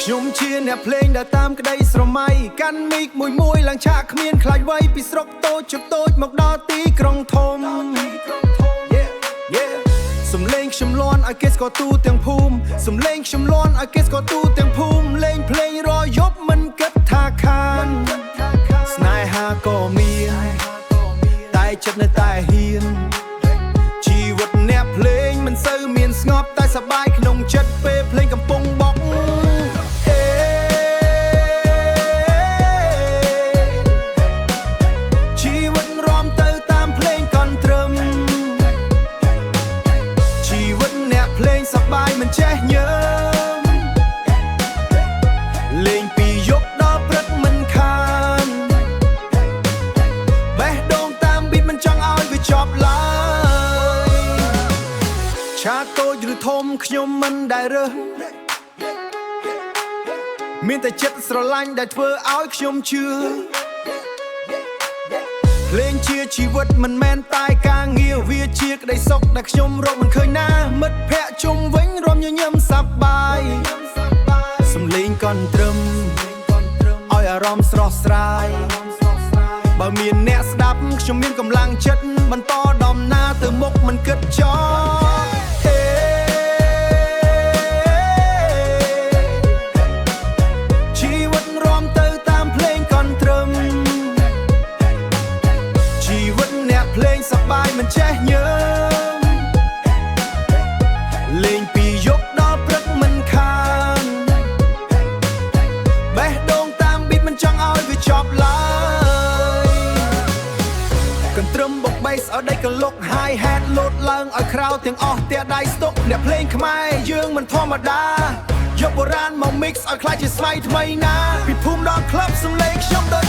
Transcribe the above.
ខ្ញុំជាអ្នកភ្លេងដែលតាមក្តីស្រមៃកាន់មីកមួយឡើងឆាកគ្មានខ្លាចវ័យពីស្រុកតូចជតូចមកដល់ទីក្រុងធំសំលេងខ្ញុំលាន់ឲ្យគេស្គាល់ទូទាំងភូមិសំលេងខ្ញុំលាន់ឲ្យគេស្គាល់ទូទាំងភូមិលេងភ្លេងរយប់មិនគិតថាខានស្នេហាក៏មានតែចិត្តនៅតែហ៊ានជីវិតអ្នកភ្លេងមិនសូវមានស្ងប់តែសប្បាយក្នុងចិត្តពេលភ្លេងកំពុងបក់ជីវិតរំទៅតាមភ្លេងកន់ត្រឹមជីវិតអ្នកភ្លេងសប្បាយមិនចេះញើមលេងពីយប់ដល់ព្រឹកមិនខានបេះដូងតាមប៊ីតមិនចង់ឲ្យវាចប់ឡើយឆាតូចឬធំខ្ញុំមិនដែលរើសមានតែចិត្តស្រឡាញ់ដែលធ្វើឲ្យខ្ញុំជឿភ្លេងជាជីវិតមិនមែនតែការងារវាជាក្តីសុខដែលខ្ញុំរកមិនឃើញណាមិត្តភ័ក្តិជុំវិញរំញញឹមសប្បាយសំលេងកន់ត្រឹមឲ្យអារម្មណ៍ស្រស់ស្រាយបើមានអ្នកស្ដាប់ខ្ញុំមានកម្លាំងចិត្តបន្តដំណើរទៅមុខមិនគិតចោលជីវិតរំទៅតាមភ្លេងកន់ត្រឹមជីវិតអ្នកភ្លេងសប្បាយមិនចេះញើមលេងពីយប់ដល់ព្រឹកមិនខានបេះដូងតាមប៊ីតមិនចង់ឲ្យវាចប់ឡើយកន្ទ្រឹមបុកបេសឲ្យដេកកលុក High hat លោតឡើងឲ្យក្រៅទាំងអស់តែដៃស្ទុកអ្នកភ្លេងខ្មែរយើងមិនធម្មតាយកបុរាណមក mix ឲ្យខ្លាចជាស្វ័យថ្មីណាពីភូមិដល់ក្លឹបសំឡេងខ្ញុំដូច